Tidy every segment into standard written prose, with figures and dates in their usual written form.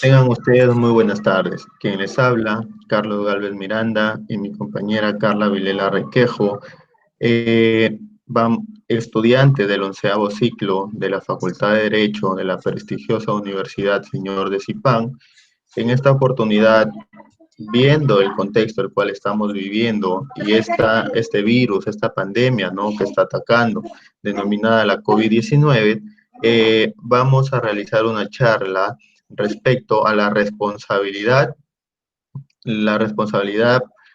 Tengan ustedes muy buenas tardes. Quien les habla, Carlos Galvez Miranda y mi compañera Carla Vilela Requejo, estudiante del 11º ciclo de la Facultad de Derecho de la prestigiosa Universidad Señor de Zipán. En esta oportunidad, viendo el contexto el cual estamos viviendo y este virus, esta pandemia, ¿no?, que está atacando, denominada la COVID-19, vamos a realizar una charla respecto a la responsabilidad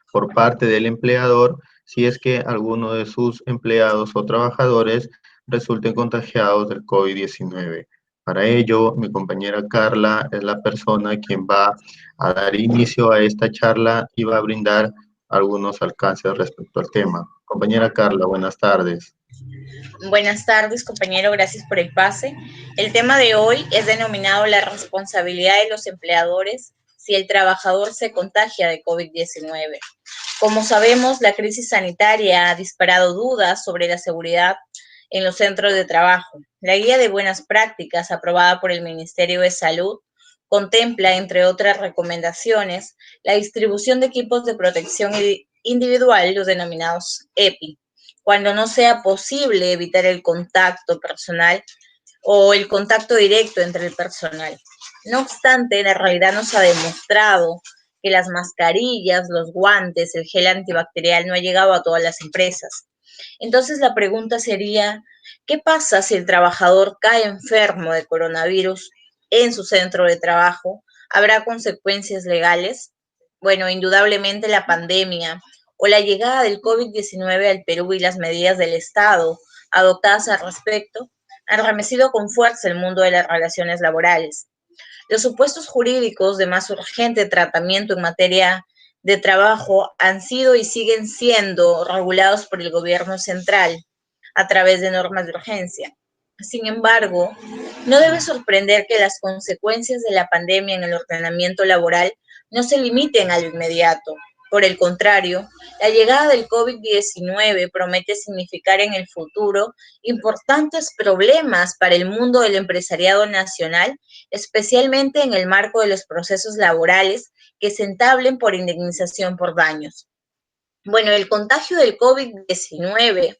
por parte del empleador si es que alguno de sus empleados o trabajadores resulten contagiados del COVID-19. Para ello, mi compañera Carla es la persona quien va a dar inicio a esta charla y va a brindar algunos alcances respecto al tema. Compañera Carla, buenas tardes. Buenas tardes, compañero, gracias por el pase. El tema de hoy es denominado la responsabilidad de los empleadores si el trabajador se contagia de COVID-19. Como sabemos, la crisis sanitaria ha disparado dudas sobre la seguridad en los centros de trabajo. La guía de buenas prácticas aprobada por el Ministerio de Salud contempla, entre otras recomendaciones, la distribución de equipos de protección individual, los denominados EPI, cuando no sea posible evitar el contacto personal o el contacto directo entre el personal. No obstante, la realidad nos ha demostrado que las mascarillas, los guantes, el gel antibacterial no ha llegado a todas las empresas. Entonces la pregunta sería, ¿qué pasa si el trabajador cae enfermo de coronavirus en su centro de trabajo? ¿Habrá consecuencias legales? Bueno, indudablemente la pandemia o la llegada del COVID-19 al Perú y las medidas del Estado adoptadas al respecto han remecido con fuerza el mundo de las relaciones laborales. Los supuestos jurídicos de más urgente tratamiento en materia de trabajo han sido y siguen siendo regulados por el gobierno central a través de normas de urgencia. Sin embargo, no debe sorprender que las consecuencias de la pandemia en el ordenamiento laboral no se limiten al inmediato. Por el contrario, la llegada del COVID-19 promete significar en el futuro importantes problemas para el mundo del empresariado nacional, especialmente en el marco de los procesos laborales que se entablen por indemnización por daños. Bueno, el contagio del COVID-19,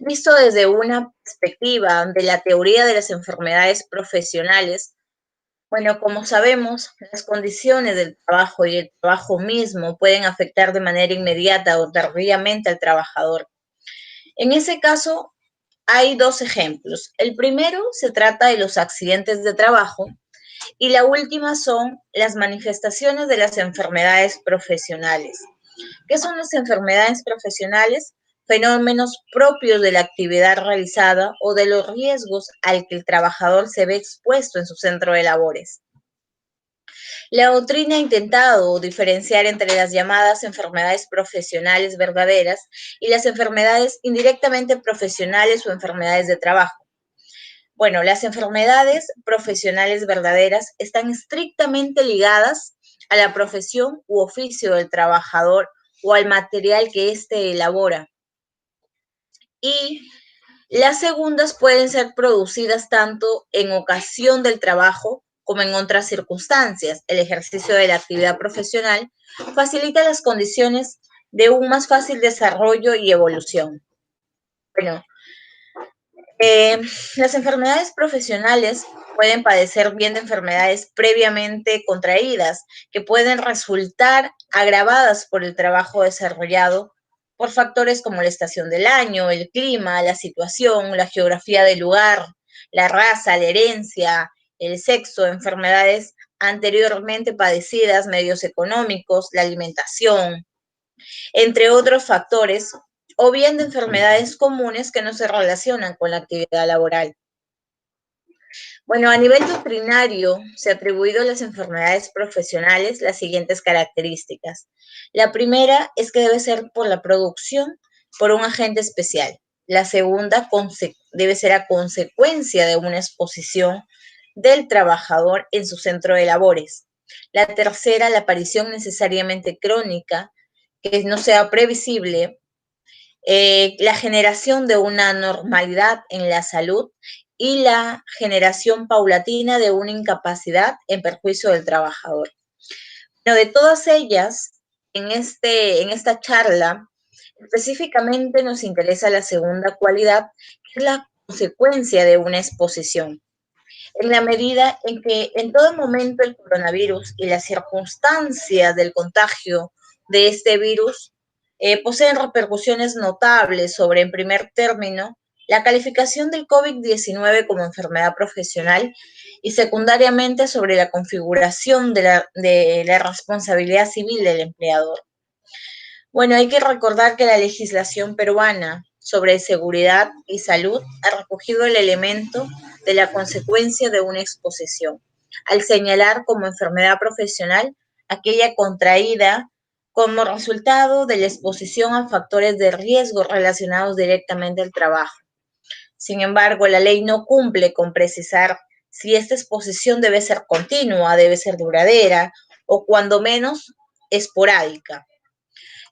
visto desde una perspectiva de la teoría de las enfermedades profesionales, bueno, como sabemos, las condiciones del trabajo y el trabajo mismo pueden afectar de manera inmediata o tardíamente al trabajador. En ese caso, hay dos ejemplos. El primero se trata de los accidentes de trabajo y la última son las manifestaciones de las enfermedades profesionales. ¿Qué son las enfermedades profesionales? Fenómenos propios de la actividad realizada o de los riesgos al que el trabajador se ve expuesto en su centro de labores. La doctrina ha intentado diferenciar entre las llamadas enfermedades profesionales verdaderas y las enfermedades indirectamente profesionales o enfermedades de trabajo. Bueno, las enfermedades profesionales verdaderas están estrictamente ligadas a la profesión u oficio del trabajador o al material que éste elabora. Y las segundas pueden ser producidas tanto en ocasión del trabajo como en otras circunstancias. El ejercicio de la actividad profesional facilita las condiciones de un más fácil desarrollo y evolución. Bueno, las enfermedades profesionales pueden padecer bien de enfermedades previamente contraídas, que pueden resultar agravadas por el trabajo desarrollado por factores como la estación del año, el clima, la situación, la geografía del lugar, la raza, la herencia, el sexo, enfermedades anteriormente padecidas, medios económicos, la alimentación, entre otros factores, o bien de enfermedades comunes que no se relacionan con la actividad laboral. Bueno, a nivel doctrinario se ha atribuido a las enfermedades profesionales las siguientes características. La primera es que debe ser por la producción por un agente especial. La segunda debe ser a consecuencia de una exposición del trabajador en su centro de labores. La tercera, la aparición necesariamente crónica, que no sea previsible, la generación de una normalidad en la salud y la generación paulatina de una incapacidad en perjuicio del trabajador. Pero de todas ellas, en esta charla, específicamente nos interesa la segunda cualidad, que es la consecuencia de una exposición. En la medida en que en todo momento el coronavirus y las circunstancias del contagio de este virus poseen repercusiones notables sobre, en primer término, la calificación del COVID-19 como enfermedad profesional y secundariamente sobre la configuración de la responsabilidad civil del empleador. Bueno, hay que recordar que la legislación peruana sobre seguridad y salud ha recogido el elemento de la consecuencia de una exposición, al señalar como enfermedad profesional aquella contraída como resultado de la exposición a factores de riesgo relacionados directamente al trabajo. Sin embargo, la ley no cumple con precisar si esta exposición debe ser continua, debe ser duradera o cuando menos esporádica.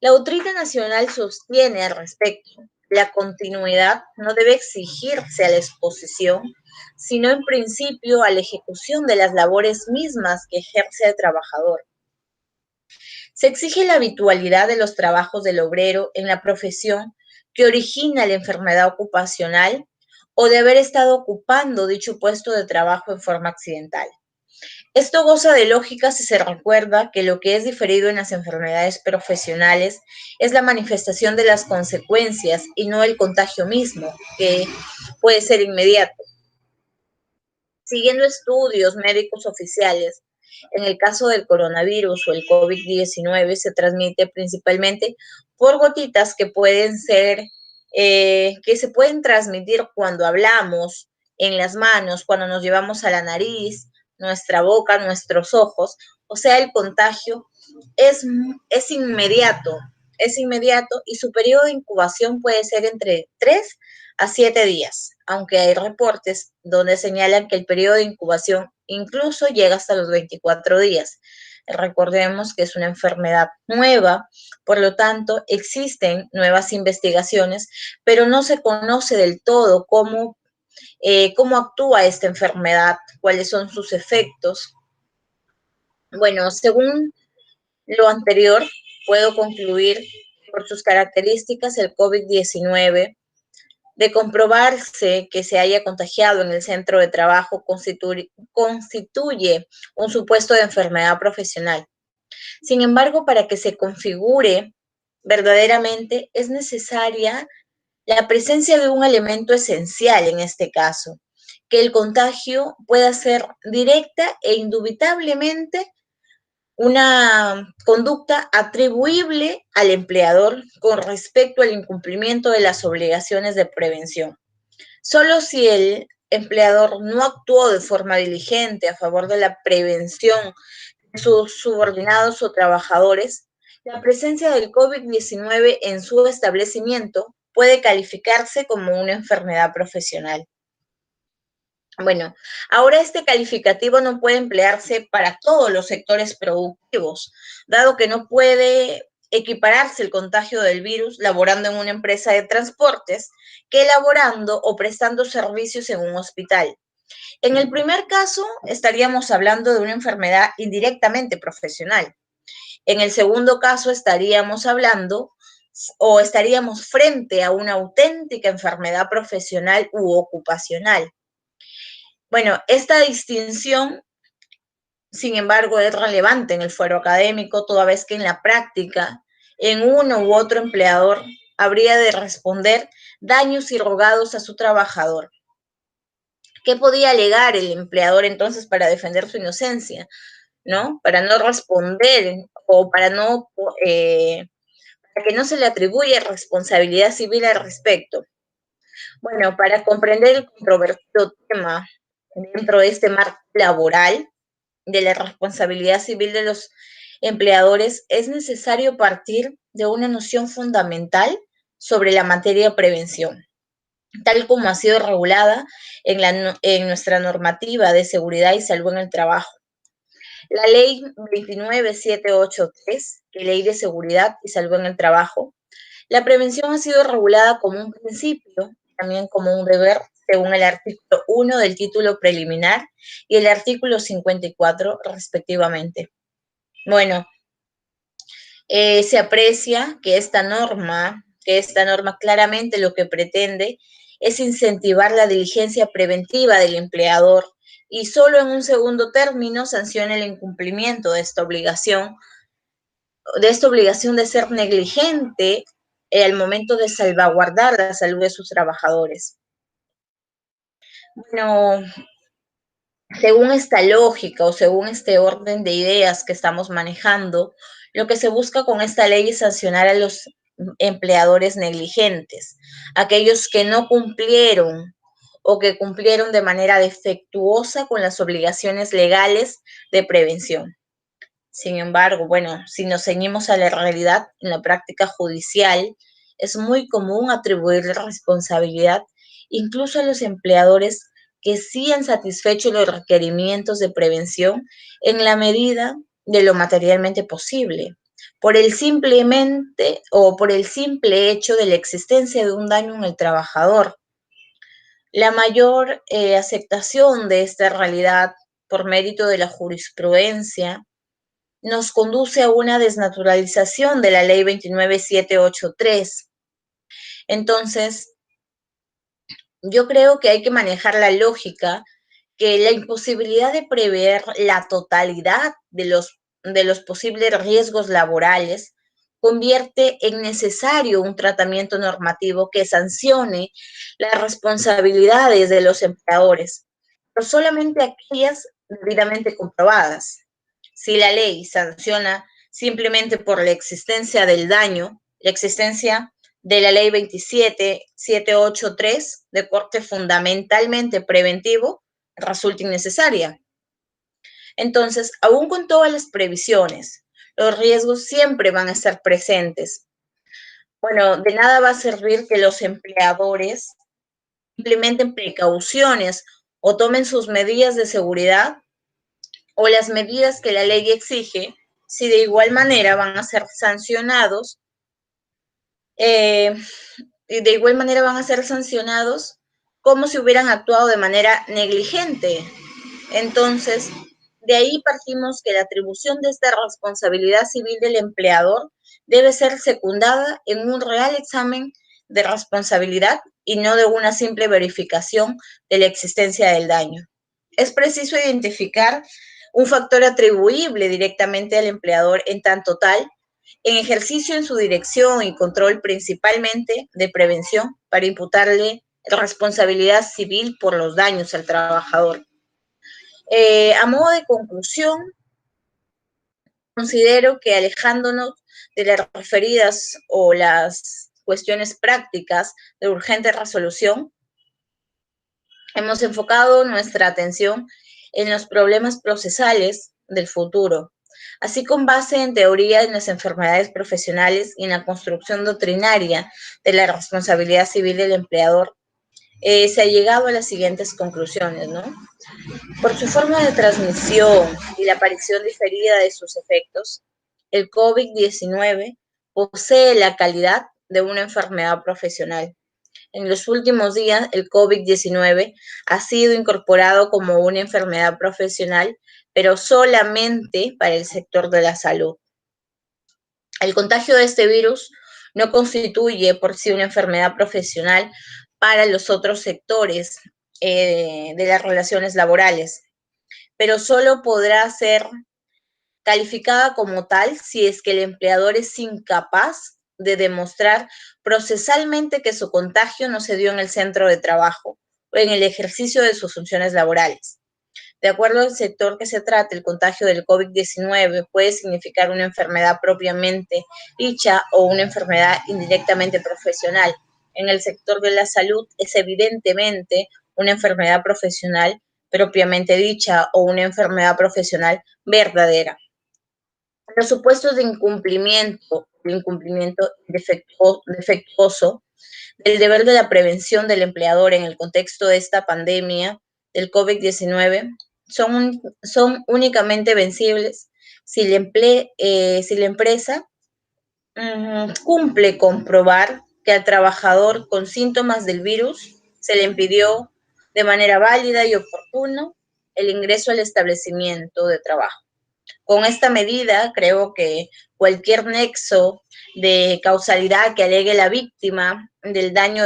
La doctrina nacional sostiene al respecto: la continuidad no debe exigirse a la exposición, sino en principio a la ejecución de las labores mismas que ejerce el trabajador. Se exige la habitualidad de los trabajos del obrero en la profesión que origina la enfermedad ocupacional o de haber estado ocupando dicho puesto de trabajo en forma accidental. Esto goza de lógica si se recuerda que lo que es diferido en las enfermedades profesionales es la manifestación de las consecuencias y no el contagio mismo, que puede ser inmediato. Siguiendo estudios médicos oficiales, en el caso del coronavirus o el COVID-19 se transmite principalmente por gotitas que pueden ser, que se pueden transmitir cuando hablamos, en las manos, cuando nos llevamos a la nariz, nuestra boca, nuestros ojos. O sea, el contagio es, es inmediato y su periodo de incubación puede ser entre 3 a 7 días, aunque hay reportes donde señalan que el periodo de incubación incluso llega hasta los 24 días. Recordemos que es una enfermedad nueva, por lo tanto existen nuevas investigaciones, pero no se conoce del todo cómo actúa esta enfermedad, cuáles son sus efectos. Bueno, según lo anterior, puedo concluir que por sus características el COVID-19, de comprobarse que se haya contagiado en el centro de trabajo, constituye un supuesto de enfermedad profesional. Sin embargo, para que se configure verdaderamente es necesaria la presencia de un elemento esencial en este caso, que el contagio pueda ser directa e indubitablemente una conducta atribuible al empleador con respecto al incumplimiento de las obligaciones de prevención. Solo si el empleador no actuó de forma diligente a favor de la prevención de sus subordinados o trabajadores, la presencia del COVID-19 en su establecimiento puede calificarse como una enfermedad profesional. Bueno, ahora este calificativo no puede emplearse para todos los sectores productivos, dado que no puede equipararse el contagio del virus laborando en una empresa de transportes que laborando o prestando servicios en un hospital. En el primer caso, estaríamos hablando de una enfermedad indirectamente profesional. En el segundo caso, estaríamos hablando o estaríamos frente a una auténtica enfermedad profesional u ocupacional. Bueno, esta distinción, sin embargo, es relevante en el fuero académico, toda vez que en la práctica, en uno u otro empleador habría de responder daños irrogados a su trabajador. ¿Qué podía alegar el empleador entonces para defender su inocencia? ¿No? Para no responder o para que no se le atribuya responsabilidad civil al respecto. Bueno, para comprender el controvertido tema dentro de este marco laboral de la responsabilidad civil de los empleadores, es necesario partir de una noción fundamental sobre la materia de prevención, tal como ha sido regulada en nuestra normativa de seguridad y salud en el trabajo. La ley 29783, que es Ley de Seguridad y Salud en el Trabajo, la prevención ha sido regulada como un principio, también como un deber según el artículo 1 del título preliminar y el artículo 54, respectivamente. Bueno, se aprecia que esta norma claramente lo que pretende es incentivar la diligencia preventiva del empleador y solo en un segundo término sanciona el incumplimiento de esta obligación de ser negligente al momento de salvaguardar la salud de sus trabajadores. Bueno, según esta lógica o según este orden de ideas que estamos manejando, lo que se busca con esta ley es sancionar a los empleadores negligentes, aquellos que no cumplieron o que cumplieron de manera defectuosa con las obligaciones legales de prevención. Sin embargo, bueno, si nos ceñimos a la realidad, en la práctica judicial es muy común atribuir la responsabilidad incluso a los empleadores que sí han satisfecho los requerimientos de prevención en la medida de lo materialmente posible, por el simple hecho de la existencia de un daño en el trabajador. La mayor aceptación de esta realidad por mérito de la jurisprudencia nos conduce a una desnaturalización de la ley 29783. Entonces, yo creo que hay que manejar la lógica que la imposibilidad de prever la totalidad de los posibles riesgos laborales convierte en necesario un tratamiento normativo que sancione las responsabilidades de los empleadores, pero solamente aquellas debidamente comprobadas. Si la ley sanciona simplemente por la existencia del daño, la existencia de la ley 27783 de corte fundamentalmente preventivo, resulta innecesaria. Entonces, aún con todas las previsiones, los riesgos siempre van a estar presentes. Bueno, de nada va a servir que los empleadores implementen precauciones o tomen sus medidas de seguridad o las medidas que la ley exige, si de igual manera van a ser sancionados, como si hubieran actuado de manera negligente. Entonces, de ahí partimos que la atribución de esta responsabilidad civil del empleador debe ser secundada en un real examen de responsabilidad y no de una simple verificación de la existencia del daño. Es preciso identificar un factor atribuible directamente al empleador en tanto tal, en ejercicio en su dirección y control principalmente de prevención para imputarle responsabilidad civil por los daños al trabajador. A modo de conclusión, considero que alejándonos de las referidas o las cuestiones prácticas de urgente resolución, hemos enfocado nuestra atención en los problemas procesales del futuro, así con base en teoría en las enfermedades profesionales y en la construcción doctrinaria de la responsabilidad civil del empleador. Se ha llegado a las siguientes conclusiones, ¿no? Por su forma de transmisión y la aparición diferida de sus efectos, el COVID-19 posee la calidad de una enfermedad profesional. En los últimos días, el COVID-19 ha sido incorporado como una enfermedad profesional, pero solamente para el sector de la salud. El contagio de este virus no constituye por sí una enfermedad profesional para los otros sectores de las relaciones laborales, pero solo podrá ser calificada como tal si es que el empleador es incapaz de demostrar procesalmente que su contagio no se dio en el centro de trabajo o en el ejercicio de sus funciones laborales. De acuerdo al sector que se trate, el contagio del COVID-19 puede significar una enfermedad propiamente dicha o una enfermedad indirectamente profesional. En el sector de la salud es evidentemente una enfermedad profesional propiamente dicha o una enfermedad profesional verdadera. Los supuestos de incumplimiento defectuoso del deber de la prevención del empleador en el contexto de esta pandemia del COVID-19 son únicamente vencibles si la empresa cumple comprobar que al trabajador con síntomas del virus se le impidió de manera válida y oportuna el ingreso al establecimiento de trabajo. Con esta medida, creo que cualquier nexo de causalidad que alegue la víctima del daño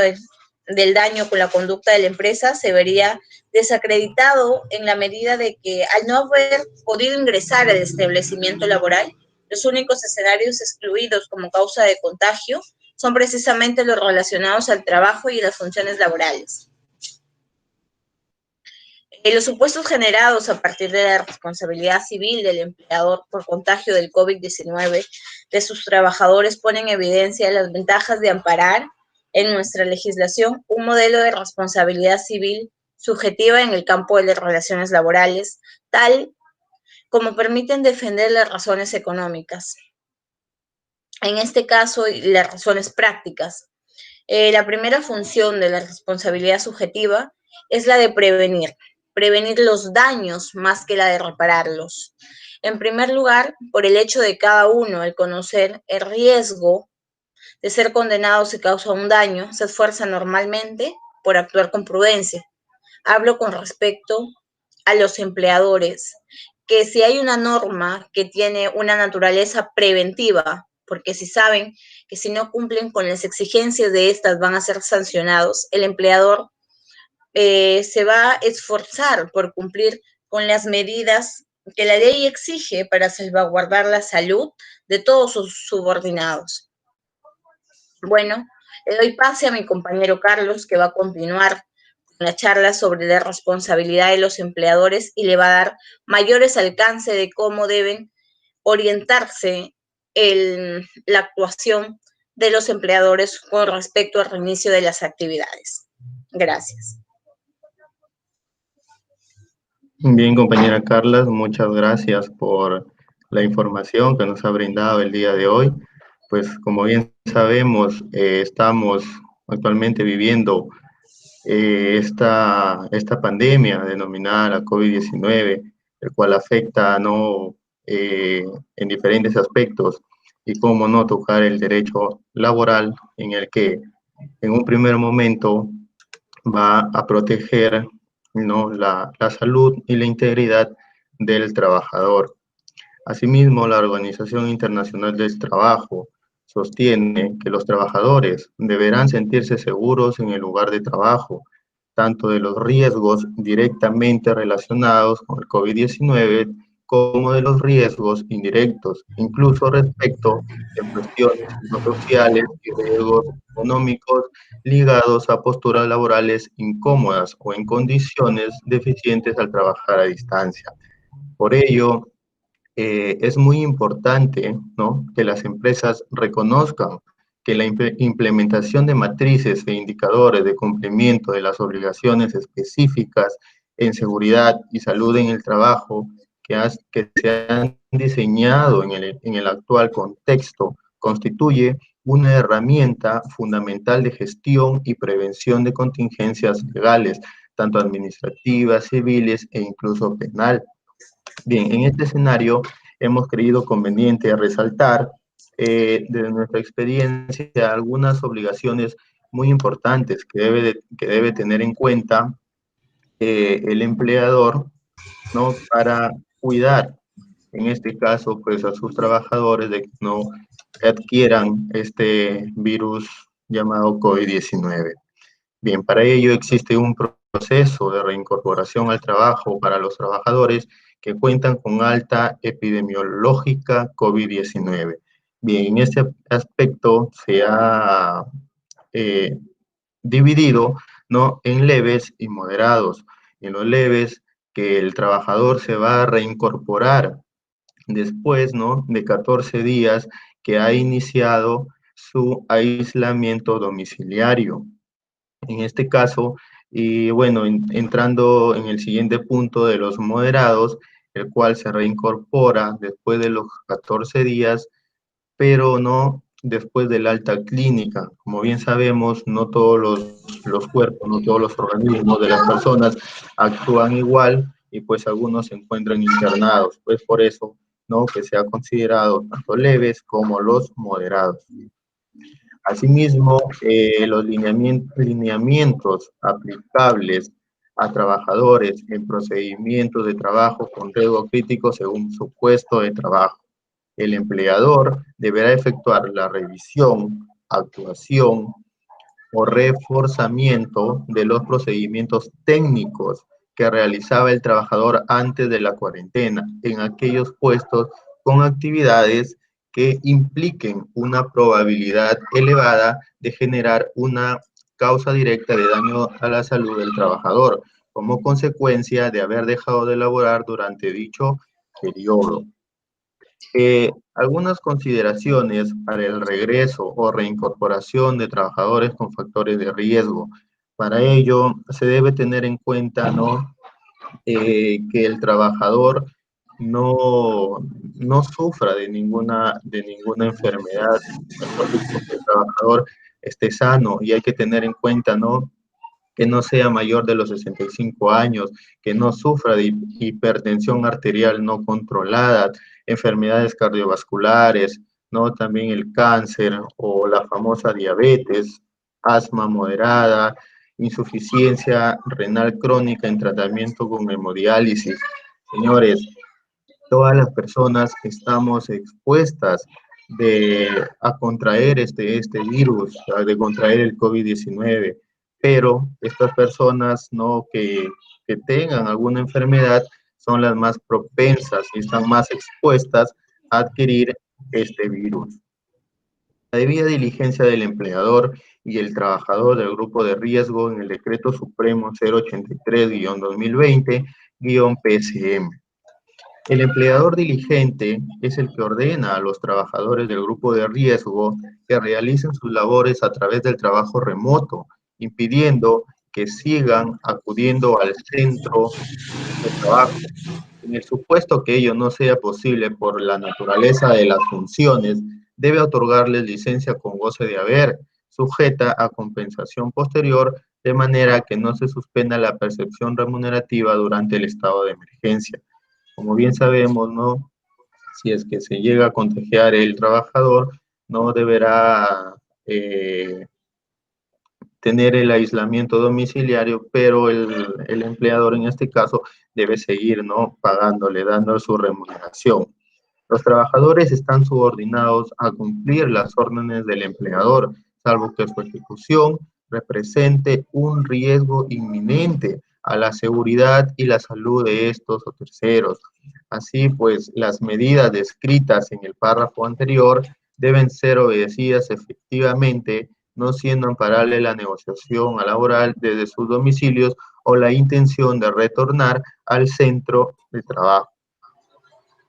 con la conducta de la empresa se vería desacreditado en la medida de que al no haber podido ingresar al establecimiento laboral, los únicos escenarios excluidos como causa de contagio son precisamente los relacionados al trabajo y las funciones laborales. Los supuestos generados a partir de la responsabilidad civil del empleador por contagio del COVID-19 de sus trabajadores ponen en evidencia las ventajas de amparar en nuestra legislación un modelo de responsabilidad civil subjetiva en el campo de las relaciones laborales, tal como permiten defender las razones económicas. En este caso, las razones prácticas. La primera función de la responsabilidad subjetiva es la de prevenir los daños más que la de repararlos. En primer lugar, por el hecho de cada uno, al conocer el riesgo de ser condenado si causa un daño, se esfuerza normalmente por actuar con prudencia. Hablo con respecto a los empleadores, que si hay una norma que tiene una naturaleza preventiva, porque si saben que si no cumplen con las exigencias de estas van a ser sancionados, el empleador se va a esforzar por cumplir con las medidas que la ley exige para salvaguardar la salud de todos sus subordinados. Bueno, le doy pase a mi compañero Carlos, que va a continuar con la charla sobre la responsabilidad de los empleadores y le va a dar mayores alcances de cómo deben orientarse la actuación de los empleadores con respecto al reinicio de las actividades. Gracias. Bien, compañera Carla, muchas gracias por la información que nos ha brindado el día de hoy. Pues como bien sabemos, estamos actualmente viviendo esta pandemia denominada la COVID-19, el cual afecta ¿no? En diferentes aspectos y cómo no tocar el derecho laboral en el que en un primer momento va a proteger ¿no? la salud y la integridad del trabajador. Asimismo, la Organización Internacional del Trabajo sostiene que los trabajadores deberán sentirse seguros en el lugar de trabajo, tanto de los riesgos directamente relacionados con el COVID-19 como de los riesgos indirectos, incluso respecto de cuestiones sociales y riesgos económicos ligados a posturas laborales incómodas o en condiciones deficientes al trabajar a distancia. Por ello, es muy importante, ¿no?, que las empresas reconozcan que la implementación de matrices e indicadores de cumplimiento de las obligaciones específicas en seguridad y salud en el trabajo que se han diseñado en el actual contexto constituye una herramienta fundamental de gestión y prevención de contingencias legales, tanto administrativas, civiles e incluso penal. Bien, en este escenario hemos creído conveniente resaltar desde nuestra experiencia algunas obligaciones muy importantes que debe tener en cuenta el empleador, ¿no?, para cuidar, en este caso, pues a sus trabajadores de que no adquieran este virus llamado COVID-19. Bien, para ello existe un proceso de reincorporación al trabajo para los trabajadores que cuentan con alta epidemiológica COVID-19. Bien, en este aspecto se ha dividido, ¿no?, en leves y moderados. En los leves, que el trabajador se va a reincorporar después, ¿no?, de 14 días que ha iniciado su aislamiento domiciliario. En este caso, y bueno, entrando en el siguiente punto de los moderados, el cual se reincorpora después de los 14 días, pero no después del alta clínica. Como bien sabemos, no todos los cuerpos, no todos los organismos de las personas actúan igual y pues algunos se encuentran internados. Pues por eso, ¿no?, que se ha considerado tanto leves como los moderados. Asimismo, los lineamientos aplicables a trabajadores en procedimientos de trabajo con riesgo crítico según su puesto de trabajo. El empleador deberá efectuar la revisión, actuación o reforzamiento de los procedimientos técnicos que realizaba el trabajador antes de la cuarentena en aquellos puestos con actividades que impliquen una probabilidad elevada de generar una causa directa de daño a la salud del trabajador, como consecuencia de haber dejado de laborar durante dicho periodo. Algunas consideraciones para el regreso o reincorporación de trabajadores con factores de riesgo. Para ello, se debe tener en cuenta, ¿no? Que el trabajador no sufra de ninguna enfermedad. Es lógico que el trabajador esté sano y hay que tener en cuenta, ¿no? Que no sea mayor de los 65 años, que no sufra de hipertensión arterial no controlada, enfermedades cardiovasculares, ¿no? También el cáncer o la famosa diabetes, asma moderada, insuficiencia renal crónica en tratamiento con hemodiálisis. Señores, todas las personas estamos expuestas a contraer este virus, de contraer el COVID-19, pero estas personas no que tengan alguna enfermedad son las más propensas y están más expuestas a adquirir este virus. La debida diligencia del empleador y el trabajador del grupo de riesgo en el Decreto Supremo 083-2020-PSM. El empleador diligente es el que ordena a los trabajadores del grupo de riesgo que realicen sus labores a través del trabajo remoto, impidiendo que sigan acudiendo al centro de trabajo. En el supuesto que ello no sea posible por la naturaleza de las funciones, debe otorgarles licencia con goce de haber, sujeta a compensación posterior, de manera que no se suspenda la percepción remunerativa durante el estado de emergencia. Como bien sabemos, ¿no? Si es que se llega a contagiar el trabajador, no deberá tener el aislamiento domiciliario, pero el empleador en este caso debe seguir, ¿no? Pagándole, dando su remuneración. Los trabajadores están subordinados a cumplir las órdenes del empleador, salvo que su ejecución represente un riesgo inminente a la seguridad y la salud de estos o terceros. Así pues, las medidas descritas en el párrafo anterior deben ser obedecidas efectivamente, no siendo amparable la negociación laboral desde sus domicilios o la intención de retornar al centro de trabajo.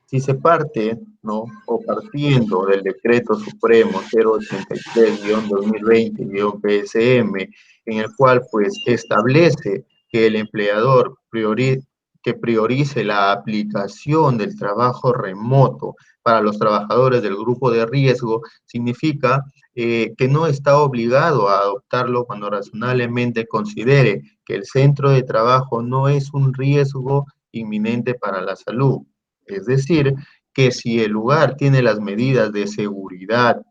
Si se parte, ¿no? O partiendo del Decreto Supremo 083-2020-PSM, en el cual pues establece que el empleador priorice la aplicación del trabajo remoto para los trabajadores del grupo de riesgo, significa que no está obligado a adoptarlo cuando razonablemente considere que el centro de trabajo no es un riesgo inminente para la salud. Es decir, que si el lugar tiene las medidas de seguridad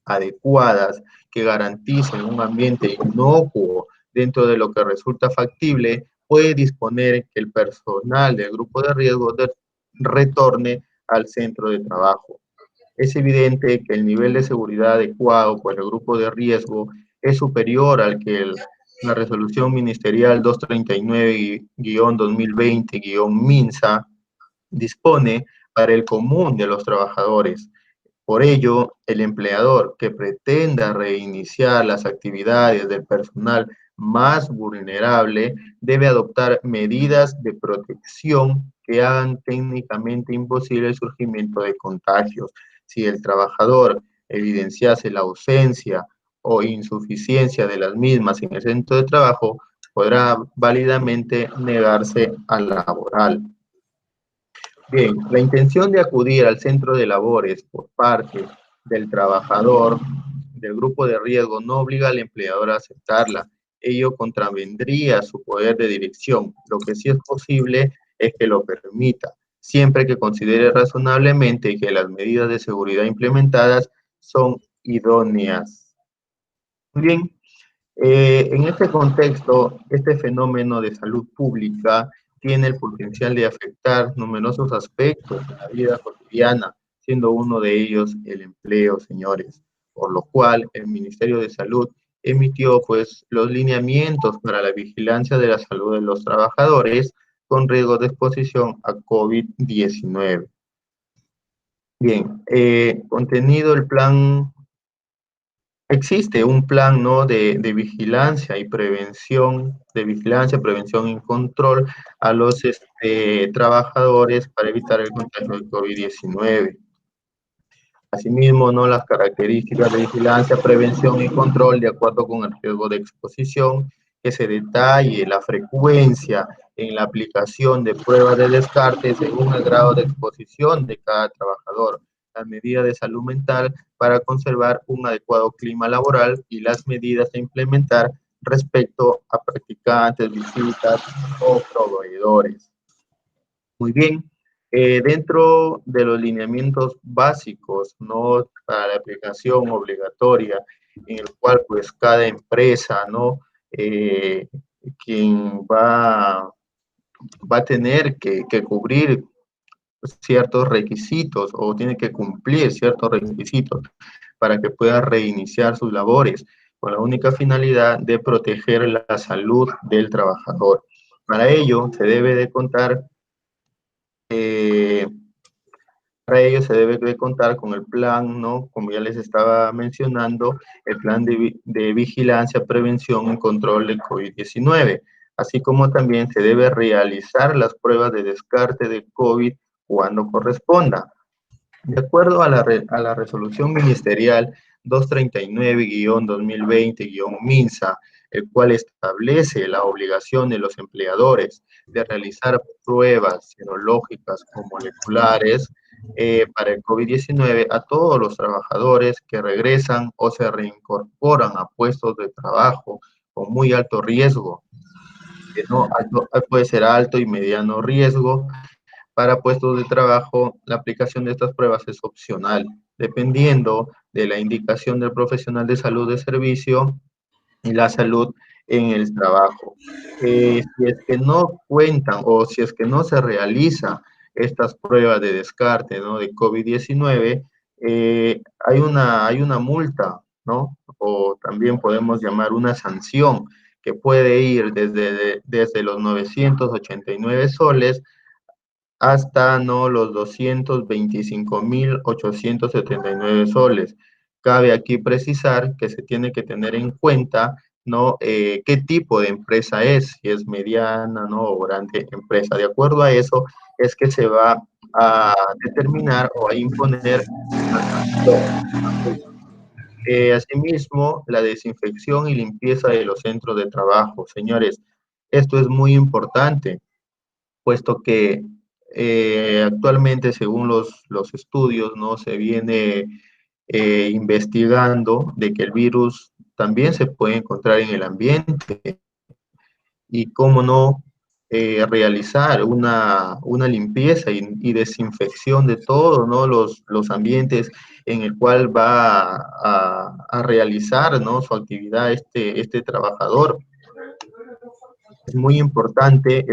adecuadas que garanticen un ambiente inocuo dentro de lo que resulta factible, puede disponer que el personal del grupo de riesgo retorne al centro de trabajo. Es evidente que el nivel de seguridad adecuado por el grupo de riesgo es superior al que la resolución ministerial 239-2020-MINSA dispone para el común de los trabajadores. Por ello, el empleador que pretenda reiniciar las actividades del personal más vulnerable debe adoptar medidas de protección que hagan técnicamente imposible el surgimiento de contagios. Si el trabajador evidenciase la ausencia o insuficiencia de las mismas en el centro de trabajo, podrá válidamente negarse al laboral. Bien, la intención de acudir al centro de labores por parte del trabajador del grupo de riesgo no obliga al empleador a aceptarla. Ello contravendría su poder de dirección. Lo que sí es posible es que lo permita, siempre que considere razonablemente que las medidas de seguridad implementadas son idóneas. Bien, En este contexto, este fenómeno de salud pública tiene el potencial de afectar numerosos aspectos de la vida cotidiana, siendo uno de ellos el empleo, señores, por lo cual el Ministerio de Salud emitió pues los lineamientos para la vigilancia de la salud de los trabajadores con riesgo de exposición a COVID-19. Bien, contenido el plan. Existe un plan, ¿no?, de vigilancia y prevención, de vigilancia, prevención y control a los trabajadores para evitar el contagio del COVID-19. Asimismo, ¿no?, las características de vigilancia, prevención y control de acuerdo con el riesgo de exposición, que se detalle la frecuencia en la aplicación de pruebas de descarte según el grado de exposición de cada trabajador, las medidas de salud mental para conservar un adecuado clima laboral y las medidas a implementar respecto a practicantes, visitas o proveedores. Muy bien. Dentro de los lineamientos básicos, ¿no?, para la aplicación obligatoria, en el cual pues cada empresa, ¿no?, eh, quien va a tener que cubrir ciertos requisitos o tiene que cumplir ciertos requisitos para que pueda reiniciar sus labores, con la única finalidad de proteger la salud del trabajador. Para ello se debe de contar eh, para ello se debe de contar con el plan, ¿no?, como ya les estaba mencionando, el plan de vigilancia, prevención y control del COVID-19, así como también se debe realizar las pruebas de descarte de COVID cuando corresponda. De acuerdo a a la resolución ministerial 239-2020-MINSA, el cual establece la obligación de los empleadores de realizar pruebas serológicas o moleculares para el COVID-19 a todos los trabajadores que regresan o se reincorporan a puestos de trabajo con muy alto riesgo, que no puede ser alto y mediano riesgo. Para puestos de trabajo, la aplicación de estas pruebas es opcional, dependiendo de la indicación del profesional de salud de servicio y la salud en el trabajo. Si es que no cuentan o si es que no se realiza estas pruebas de descarte, ¿no?, de COVID-19, hay una multa, ¿no?, o también podemos llamar una sanción que puede ir desde los 989 soles hasta, ¿no?, los 225.879 soles. Cabe aquí precisar que se tiene que tener en cuenta, ¿no?, qué tipo de empresa es, si es mediana, ¿no?, o grande empresa. De acuerdo a eso es que se va a determinar o a imponer una sanción. Asimismo, la desinfección y limpieza de los centros de trabajo. Señores, esto es muy importante, puesto que actualmente, según los estudios, ¿no?, se viene investigando de que el virus también se puede encontrar en el ambiente y cómo no realizar una limpieza y desinfección de todos, ¿no?, los ambientes en el cual va a realizar, ¿no?, su actividad este trabajador. Es muy importante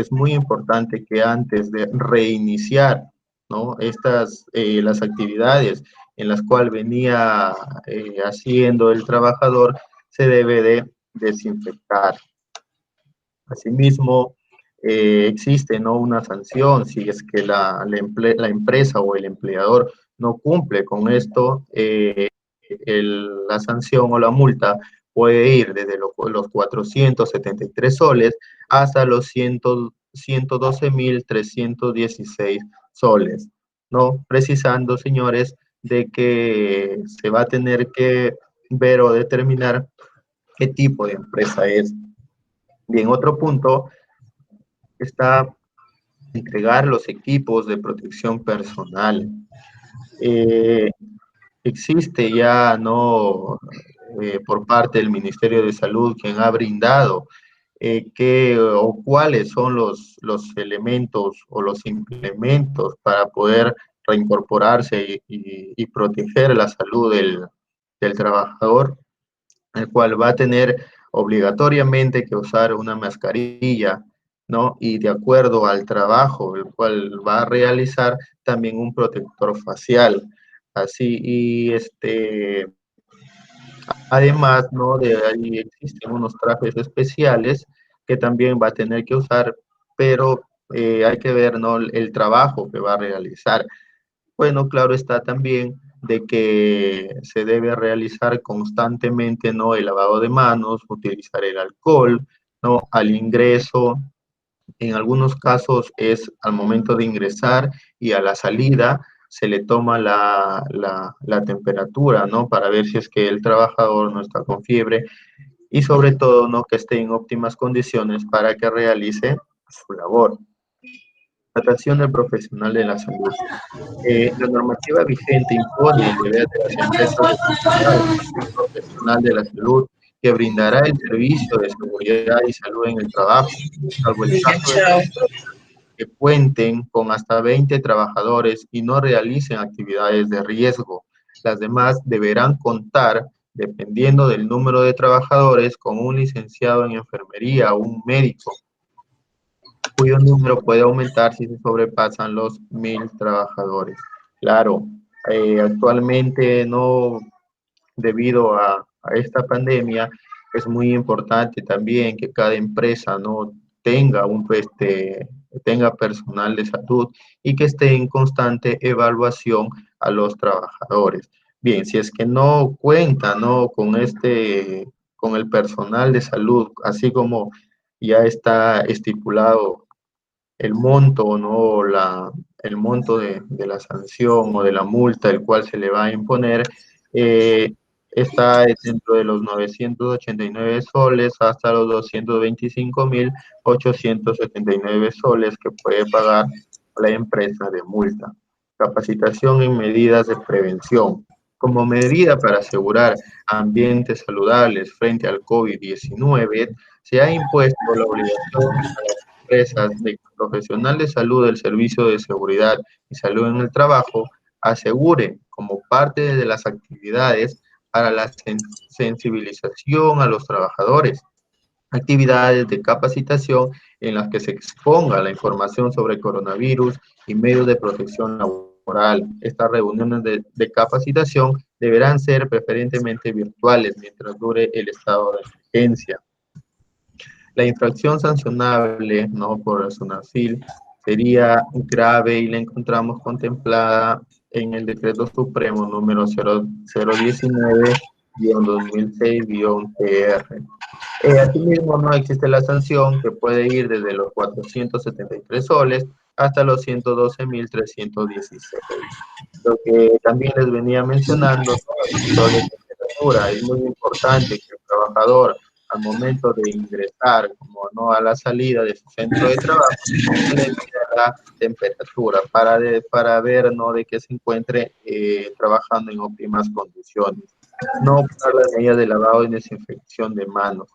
que antes de reiniciar, ¿no?, las actividades en las cuales venía haciendo el trabajador, se debe de desinfectar. Asimismo, existe, ¿no?, una sanción si es que la empresa o el empleador no cumple con esto. La sanción o la multa puede ir desde los 473 soles hasta los 112.316 soles, ¿no? Precisando, señores, de que se va a tener que ver o determinar qué tipo de empresa es. Bien, otro punto está entregar los equipos de protección personal. Eh, Existe ya, ¿no?, por parte del Ministerio de Salud quien ha brindado qué o cuáles son los elementos o los implementos para poder reincorporarse y proteger la salud del trabajador, el cual va a tener obligatoriamente que usar una mascarilla, ¿no? Y de acuerdo al trabajo el cual va a realizar, también un protector facial. Así, y además, ¿no? De ahí existen unos trajes especiales que también va a tener que usar, pero hay que ver, ¿no? El trabajo que va a realizar. Bueno, claro está también de que se debe realizar constantemente, ¿no? El lavado de manos, utilizar el alcohol, ¿no? Al ingreso, en algunos casos es al momento de ingresar y a la salida se le toma la temperatura, ¿no? Para ver si es que el trabajador no está con fiebre y sobre todo, ¿no? Que esté en óptimas condiciones para que realice su labor. Tratación del profesional de la salud. La normativa vigente impone el deber de las empresas de vigilar al profesional de la salud que brindará el servicio de seguridad y salud en el trabajo, salvo el caso de las empresas que cuenten con hasta 20 trabajadores y no realicen actividades de riesgo. Las demás deberán contar, dependiendo del número de trabajadores, con un licenciado en enfermería o un médico, cuyo número puede aumentar si se sobrepasan los 1000 trabajadores. Claro, actualmente no, debido a esta pandemia, es muy importante también que cada empresa no tenga tenga personal de salud y que esté en constante evaluación a los trabajadores. Bien, si es que no cuenta, ¿no? Con el personal de salud, así como ya está estipulado el monto, ¿no? El monto de la sanción o de la multa, el cual se le va a imponer, eh, está dentro de los 989 soles hasta los 225.879 soles que puede pagar la empresa de multa. Capacitación en medidas de prevención. Como medida para asegurar ambientes saludables frente al COVID-19, se ha impuesto la obligación a las empresas de que el profesional de salud del Servicio de Seguridad y Salud en el Trabajo asegure como parte de las actividades para la sensibilización a los trabajadores, actividades de capacitación en las que se exponga la información sobre coronavirus y medios de protección laboral. Estas reuniones de capacitación deberán ser preferentemente virtuales mientras dure el estado de emergencia. La infracción sancionable, ¿no? Por el SUNASIL sería grave y la encontramos contemplada en el Decreto Supremo número 0019-2006-TR. Asimismo, no existe la sanción que puede ir desde los 473 soles hasta los 112.316. Lo que también les venía mencionando, ¿no? El control de temperatura. Es muy importante que el trabajador, al momento de ingresar, como no a la salida de su centro de trabajo, se le mida la temperatura para ver, ¿no? De que se encuentre trabajando en óptimas condiciones. No optar las medidas de lavado y desinfección de manos.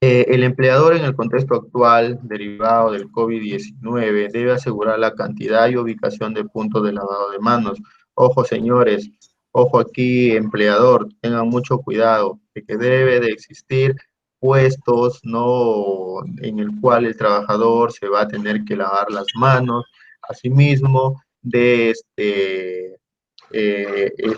El empleador en el contexto actual, derivado del COVID-19, debe asegurar la cantidad y ubicación de puntos de lavado de manos. Ojo, señores, ojo aquí, empleador, tengan mucho cuidado, de que debe de existir puestos, ¿no? En el cual el trabajador se va a tener que lavar las manos, asimismo, de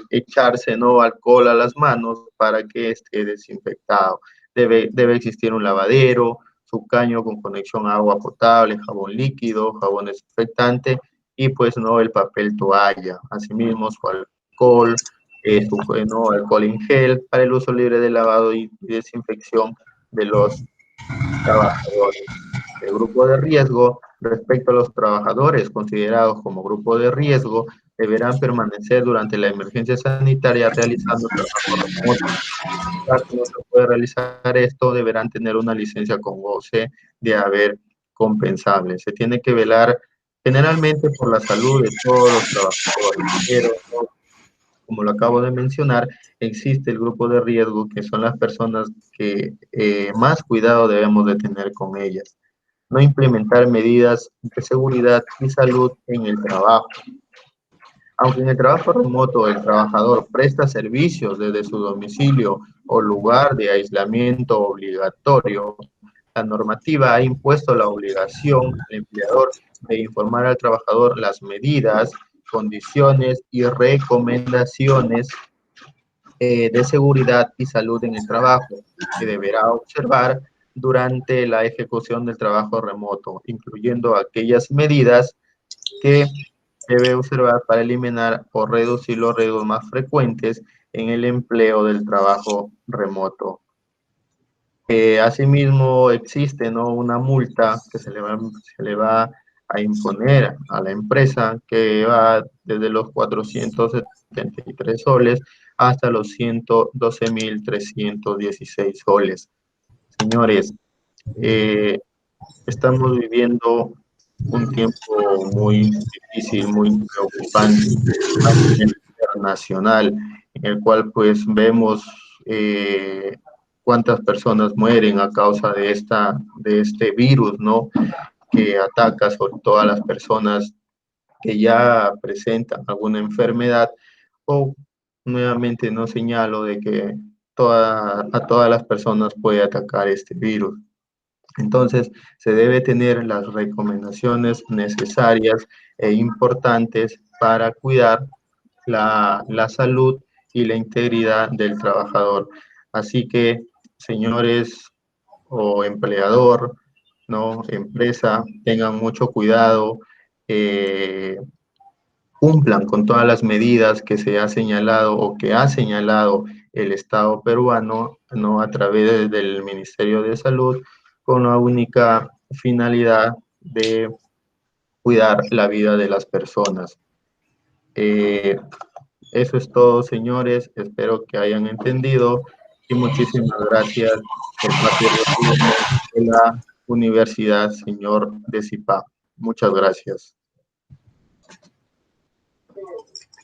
echarse, ¿no? Alcohol a las manos para que esté desinfectado. Debe existir un lavadero, su caño con conexión a agua potable, jabón líquido, jabón desinfectante y pues no el papel toalla. Asimismo su alcohol, no, alcohol en gel para el uso libre de lavado y desinfección de los trabajadores. El grupo de riesgo, respecto a los trabajadores considerados como grupo de riesgo, deberán permanecer durante la emergencia sanitaria realizando trabajo remoto. Caso no se puede realizar esto, deberán tener una licencia con goce de haber compensable. Se tiene que velar generalmente por la salud de todos los trabajadores, pero como lo acabo de mencionar, existe el grupo de riesgo que son las personas que más cuidado debemos de tener con ellas. No implementar medidas de seguridad y salud en el trabajo. Aunque en el trabajo remoto el trabajador presta servicios desde su domicilio o lugar de aislamiento obligatorio, la normativa ha impuesto la obligación al empleador de informar al trabajador las medidas, condiciones y recomendaciones de seguridad y salud en el trabajo que deberá observar durante la ejecución del trabajo remoto, incluyendo aquellas medidas que debe observar para eliminar o reducir los riesgos más frecuentes en el empleo del trabajo remoto. Asimismo, existe, ¿no?, una multa que se le va a imponer a la empresa que va desde los 473 soles hasta los 112.316 soles. Señores, eh, estamos viviendo un tiempo muy difícil, muy preocupante a nivel internacional, en el cual pues vemos cuántas personas mueren a causa de este virus, ¿no? Que ataca sobre todo a las personas que ya presentan alguna enfermedad o nuevamente no señalo de que a todas las personas puede atacar este virus. Entonces, se debe tener las recomendaciones necesarias e importantes para cuidar la salud y la integridad del trabajador. Así que, señores o empleador, ¿no?, empresa, tengan mucho cuidado, eh, cumplan con todas las medidas que se ha señalado o que ha señalado el Estado peruano, ¿no?, a través del Ministerio de Salud, con la única finalidad de cuidar la vida de las personas. Eso es todo, señores. Espero que hayan entendido y muchísimas gracias por parte de la Universidad Señor de Zipa. Muchas gracias.